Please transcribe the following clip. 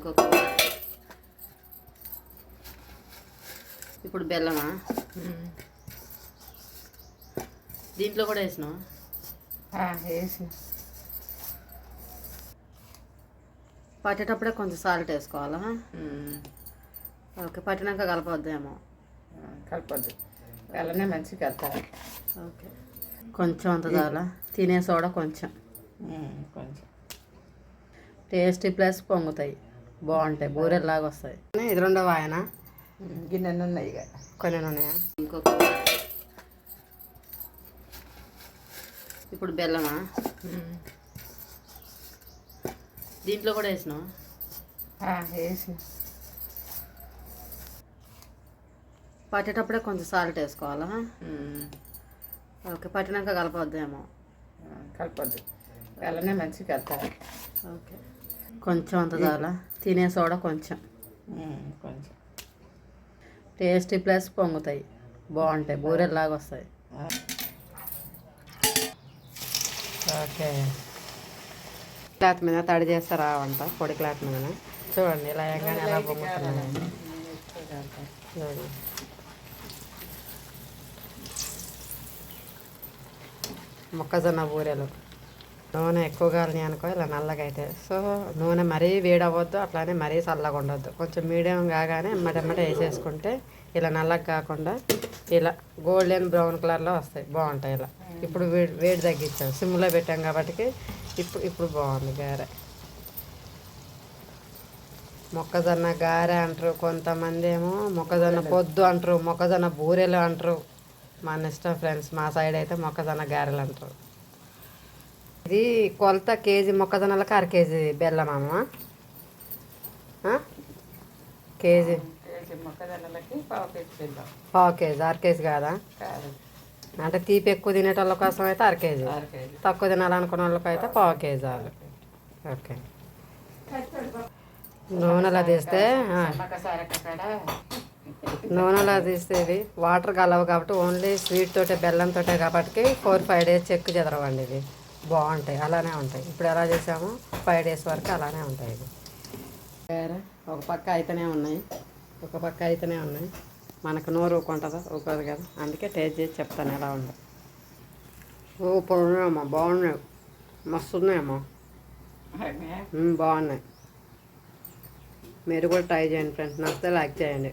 ఇంకొక ఇప్పుడు బెల్లమా దీంట్లో కూడా వేసినావా? వేసిన. పట్టేటప్పుడే కొంచెం సాల్ట్ వేసుకోవాలా? ఓకే, పట్టినాక కలపొద్దేమో. కలపొద్దు, బెల్లనే మంచిగా కలుపుతారు. ఓకే, కొంచెం అంత చాలా తినే సోడా కొంచెం కొంచెం టేస్టీ ప్లస్ పొంగుతాయి, బాగుంటాయి, బూరెల్లాగా వస్తాయి. ఇది రెండో వాయన గిన్నె ఉన్నాయి, ఇక కొన్ని ఉన్నాయా? ఇంకొక ఇప్పుడు బెల్లమా దీంట్లో కూడా వేసినావా? వేసిన. పట్టేటప్పుడే కొంచెం సాల్ట్ వేసుకోవాలా? ఓకే, పట్టినాక కలపొద్దేమో. కలపొద్దు, బెల్లనే మంచిగా కలుపుతారు. ఓకే, కొంచెం అంత చాలా తినే సోడా కొంచెం కొంచెం టేస్టీ ప్లస్ పొంగుతాయి, బాగుంటాయి, బూరెల్లాగా వస్తాయి. ఓకే, క్లాత్ మీద తడి చేస్తారా వంట? పొడి క్లాత్ మీద చూడండి ఇలా ఎంగానే ఎలా పొంగుతున్నాయి. చూడండి, మొక్కజొన్న బూరెలు నూనె ఎక్కువ కాలని అనుకో ఇలా నల్లగా అయితే. సో నూనె మరీ వేడవద్దు, అట్లానే మరీ చల్లగా ఉండొద్దు, కొంచెం మీడియం కాగానే ఎమ్మటెమ్మట వేసేసుకుంటే ఇలా నల్లగా కాకుండా ఇలా గోల్డెన్ బ్రౌన్ కలర్లో వస్తాయి, బాగుంటాయి ఇలా. ఇప్పుడు వేడి తగ్గించాం, సిమ్లో పెట్టాం కాబట్టి ఇప్పుడు బాగుంది గారె. మొక్కజొన్న గారె అంటారు, కొంతమంది ఏమో మొక్కజొన్న పొద్దు అంటారు, మొక్కజొన్న బూరెలు అంటారు. మన ఇష్టం ఫ్రెండ్స్, మా సైడ్ అయితే మొక్కజొన్న గారెలు అంటారు. ఇది కొలత కేజీ మొక్కజొన్నలకు 1/2 కేజీ బెల్లమమ్మ. కేజీ మొక్కజొన్నలకి 1/2 కేజీ బెల్లం. 1/2 కేజీ, 1/2 కేజీ కాదా? అంటే తీపి ఎక్కువ తినేటోళ్ళ కోసం అయితే 1/2 కేజీ, తక్కువ తినాలనుకున్న వాళ్ళకి అయితే 1/2 కేజీ చాలు. ఓకే, నూనెలో తీస్తే ఇది వాటర్ కలవు కాబట్టి ఓన్లీ స్వీట్ తోటే బెల్లంతో కాబట్టి 4-5 డేస్ చెక్కు చెదరవండి. ఇది బాగుంటాయి, అలానే ఉంటాయి. ఇప్పుడు ఎలా చేసామో 5 డేస్ వరకు అలానే ఉంటాయి. ఇది ఒక పక్క అయితేనే ఉన్నాయి, మనకు నోరు ఊకుంటుందా? ఊకోదు కదా, అందుకే టేస్ట్ చేసి చెప్తాను ఎలా ఉందో. సూపర్ ఉన్నాయమ్మా, బాగున్నాయి, మస్తు ఉన్నాయమ్మా, బాగున్నాయి. మీరు కూడా ట్రై చేయండి ఫ్రెండ్స్, నచ్చితే లైక్ చేయండి.